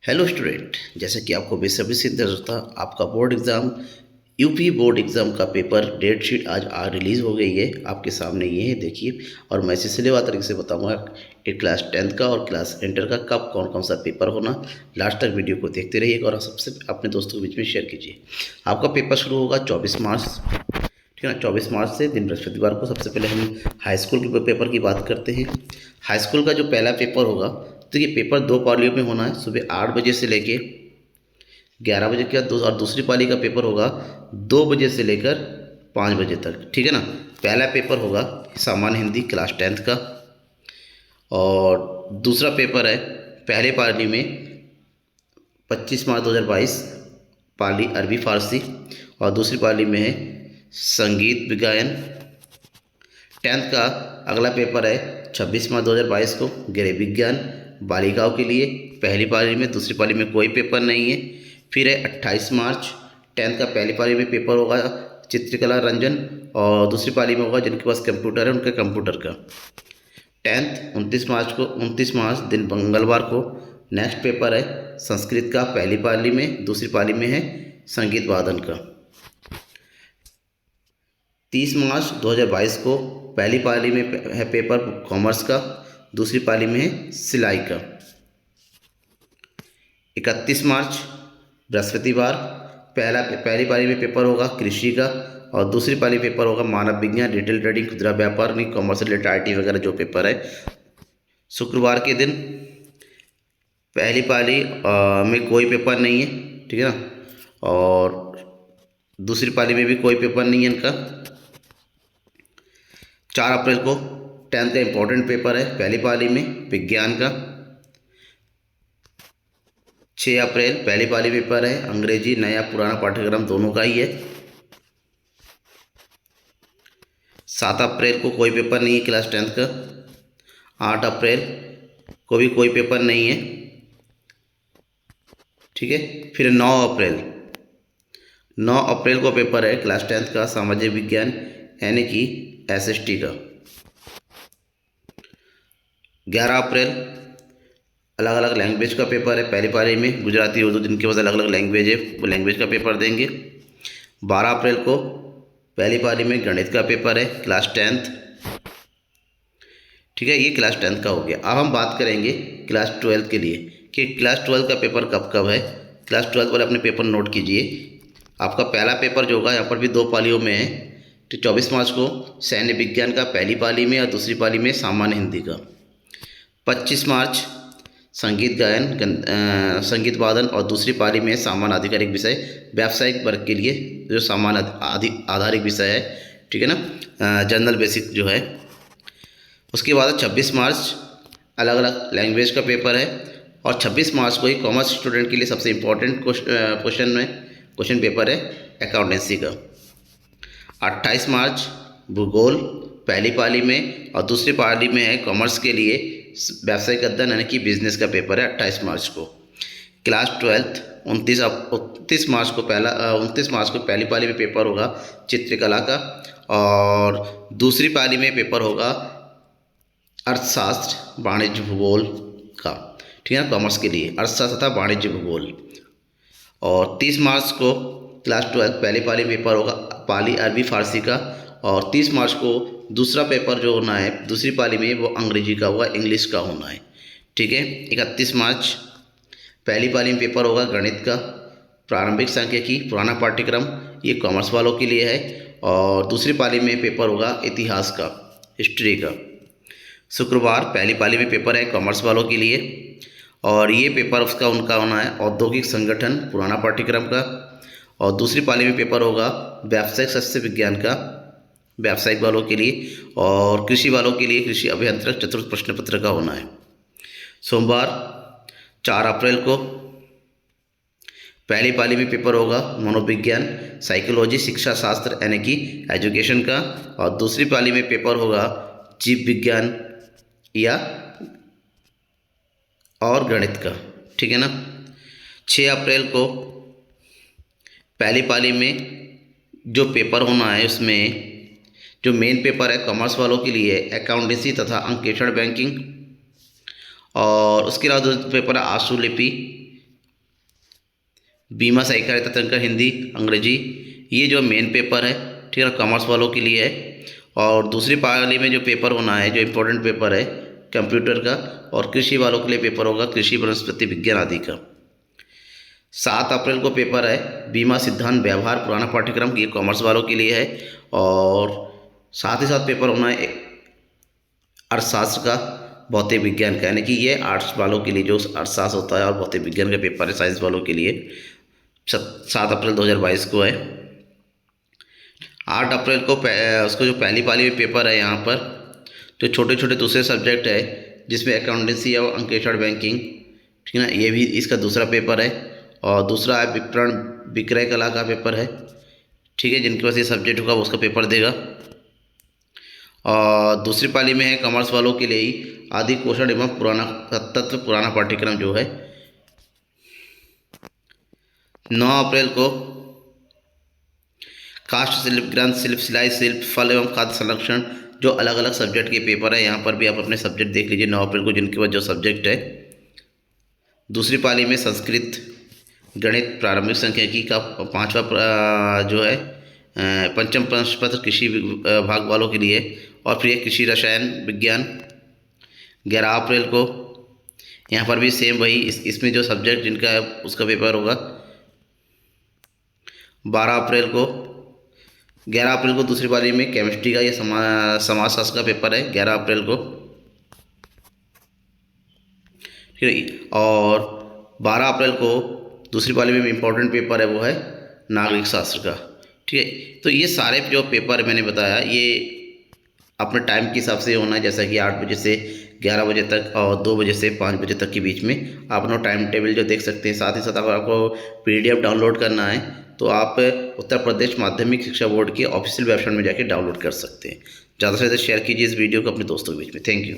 Hello student, जैसे कि आपको बेसब्री से इंतजार था आपका board exam UP board exam का पेपर डेट शीट आज रिलीज़ हो गई है। आपके सामने ये है, देखिए। और मैं सिलसिलेवार तरीके से बताऊंगा कि क्लास 10th का और क्लास इंटर का कब कौन कौन सा पेपर होना। लास्ट तक वीडियो को देखते रहिएगा और सबसे अपने दोस्तों के बीच में शेयर कीजिए। आपका पेपर शुरू होगा 24 मार्च, ठीक है ना। 24 मार्च से दिन बृहस्पतिवार को। सबसे पहले हम हाई स्कूल के पेपर की बात करते हैं। हाई स्कूल का जो पहला पेपर होगा, तो ये पेपर दो पालियों में होना है, सुबह 8 बजे से लेके 11 बजे के बाद। और दूसरी पाली का पेपर होगा 2 बजे से लेकर 5 बजे तक, ठीक है ना। पहला पेपर होगा सामान्य हिंदी क्लास 10th का, और दूसरा पेपर है पहले पाली में 25 मार्च 2022 पाली अरबी फ़ारसी, और दूसरी पाली में है संगीत विगायन। 10th का अगला पेपर है 26 मार्च 2022 को गृह विज्ञान बालिकाओं के लिए, पहली पाली में। दूसरी पाली में कोई पेपर नहीं है। फिर है 28 मार्च 10th का पहली पाली में पेपर होगा चित्रकला रंजन, और दूसरी पाली में होगा जिनके पास कंप्यूटर है उनके कंप्यूटर का। 10th 29 मार्च दिन मंगलवार को नेक्स्ट पेपर है संस्कृत का, पहली पाली में। दूसरी पाली में है संगीत वादन का। 30 मार्च 2022 को पहली पाली में है पेपर कॉमर्स का, दूसरी पाली में है सिलाई का। 31 मार्च बृहस्पतिवार पहली पाली में पेपर होगा कृषि का, और दूसरी पाली पेपर होगा मानव विज्ञान, रिटेल ट्रेडिंग, खुदरा व्यापार, नहीं कॉमर्स रिलेटेड आईटी वगैरह जो पेपर है। शुक्रवार के दिन पहली पाली में कोई पेपर नहीं है, ठीक है ना, और दूसरी पाली में भी कोई पेपर नहीं है इनका। 4 अप्रैल को 10th का इम्पोर्टेंट पेपर है पहली पाली में विज्ञान का। 6 अप्रैल पहली पाली पेपर है अंग्रेजी, नया पुराना पाठ्यक्रम दोनों का ही है। 7 अप्रैल को कोई पेपर नहीं है क्लास 10th का। 8 अप्रैल को भी कोई पेपर नहीं है, ठीक है। फिर 9 अप्रैल को पेपर है क्लास 10th का सामाजिक विज्ञान यानी कि एसएसटी का। 11 अप्रैल अलग अलग लैंग्वेज का पेपर है पहली पाली में, गुजराती उर्दू जिनके पास अलग अलग लैंग्वेज है वो लैंग्वेज का पेपर देंगे। 12 अप्रैल को पहली पाली में गणित का पेपर है क्लास 10th, ठीक है। ये क्लास 10th का हो गया। अब हम बात करेंगे क्लास 12th के लिए कि क्लास 12th का पेपर कब कब है। क्लास 12th वाले अपने पेपर नोट कीजिए। आपका पहला पेपर जो होगा यहाँ पर भी दो पालियों में है, तो 24 मार्च को सैन्य विज्ञान का पहली पाली में और दूसरी पाली में सामान्य हिंदी का। 25 मार्च संगीत गायन संगीत वादन, और दूसरी पाली में सामान्य आधिकारिक विषय व्यावसायिक वर्ग के लिए जो सामान्य आधारिक विषय है, ठीक है ना, जनरल बेसिक जो है। उसके बाद 26 मार्च अलग अलग लैंग्वेज का पेपर है, और 26 मार्च को ही कॉमर्स स्टूडेंट के लिए सबसे इम्पोर्टेंट क्वेश्चन पेपर है अकाउंटेंसी का। 28 मार्च भूगोल पहली पाली में, और दूसरी पाली में है कॉमर्स के लिए व्यावसायिक अध्ययन यानी कि बिजनेस का पेपर है 28 मार्च को। क्लास 12th 29 मार्च को पहली पाली में पेपर होगा चित्रकला का, और दूसरी पाली में पेपर होगा अर्थशास्त्र वाणिज्य भूगोल का, ठीक है ना, कॉमर्स के लिए अर्थशास्त्र तथा वाणिज्य भूगोल। और 30 मार्च को क्लास 12th पहली पाली में पेपर होगा पाली अरबी फ़ारसी का, और 30 मार्च को दूसरा पेपर जो होना है दूसरी पाली में वो अंग्रेजी का होगा, इंग्लिश का होना है, ठीक है। 31 मार्च पहली पाली में पेपर होगा गणित का, प्रारंभिक सांख्यिकी पुराना पाठ्यक्रम, ये कॉमर्स वालों के लिए है। और दूसरी पाली में पेपर होगा इतिहास का, हिस्ट्री का। शुक्रवार पहली पाली में पेपर है कॉमर्स वालों के लिए, और ये पेपर उनका होना है औद्योगिक संगठन पुराना पाठ्यक्रम का, और दूसरी पाली में पेपर होगा व्यावसायिक सस्य विज्ञान का व्यावसायिक वालों के लिए, और कृषि वालों के लिए कृषि अभियंत्रक चतुर्थ प्रश्न पत्र का होना है। सोमवार 4 अप्रैल को पहली पाली में पेपर होगा मनोविज्ञान साइकोलॉजी शिक्षा शास्त्र यानी कि एजुकेशन का, और दूसरी पाली में पेपर होगा जीव विज्ञान या और गणित का, ठीक है ना। 6 अप्रैल को पहली पाली में जो पेपर होना है उसमें जो मेन पेपर है कॉमर्स वालों के लिए अकाउंटेंसी तथा अंकेक्षण बैंकिंग, और उसके अलावा जो पेपर है आशुलिपि बीमा सहकारिता तंत्र हिंदी अंग्रेजी, ये जो मेन पेपर है, ठीक है, कॉमर्स वालों के लिए है। और दूसरी पाली में जो पेपर होना है, जो इम्पोर्टेंट पेपर है कंप्यूटर का, और कृषि वालों के लिए पेपर होगा कृषि वनस्पति विज्ञान आदि का। 7 अप्रैल को पेपर है बीमा सिद्धांत व्यवहार पुराना पाठ्यक्रम, ये कॉमर्स वालों के लिए है। और साथ ही साथ पेपर होना है अर्थशास्त्र का भौतिक विज्ञान का, यानी कि ये आर्ट्स वालों के लिए जो अर्थशास्त्र होता है और भौतिक विज्ञान का पेपर है साइंस वालों के लिए 7 अप्रैल 2022 को है। 8 अप्रैल को उसको जो पहली पाली में पेपर है, यहाँ पर जो छोटे छोटे दूसरे सब्जेक्ट है जिसमें अकाउंटेंसी और अंकेक्षण बैंकिंग, ठीक है ना, ये भी इसका दूसरा पेपर है। और दूसरा है विपणन विक्रय कला का पेपर है, ठीक है, जिनके पास ये सब्जेक्ट होगा वो उसका पेपर देगा। और दूसरी पाली में है कॉमर्स वालों के लिए ही आदि पोषण एवं पुराना तत्व पुराना पाठ्यक्रम जो है। 9 अप्रैल को काष्ठ शिल्प, ग्रंथ शिल्प, सिलाई शिल्प, फल एवं खाद्य संरक्षण, जो अलग अलग सब्जेक्ट के पेपर है, यहाँ पर भी आप अपने सब्जेक्ट देख लीजिए 9 अप्रैल को जिनके पास जो सब्जेक्ट है। दूसरी पाली में संस्कृत, गणित, प्रारंभिक सांख्यिकी का 5वां जो है पंचम प्रश्न पत्र कृषि भाग वालों के लिए। और फिर कृषि रसायन विज्ञान 11 अप्रैल को, यहाँ पर भी सेम वही इसमें जो सब्जेक्ट जिनका है उसका पेपर होगा। 12 अप्रैल को 11 अप्रैल को दूसरी पाली में केमिस्ट्री का ये समाजशास्त्र का पेपर है 11 अप्रैल को, ठीक है। और 12 अप्रैल को दूसरी पाली में इम्पोर्टेंट पेपर है वो है नागरिक शास्त्र का, ठीक है। तो ये सारे जो पेपर मैंने बताया ये अपने टाइम के हिसाब से होना है, जैसा कि 8 बजे से 11 बजे तक और 2 बजे से 5 बजे तक के बीच में आप अपना टाइम टेबल जो देख सकते हैं। साथ ही साथ अगर आपको PDF डाउनलोड करना है तो आप उत्तर प्रदेश माध्यमिक शिक्षा बोर्ड के ऑफिशियल वेबसाइट में जाके डाउनलोड कर सकते हैं। ज़्यादा से ज़्यादा शेयर कीजिए इस वीडियो को अपने दोस्तों के बीच में। Thank you.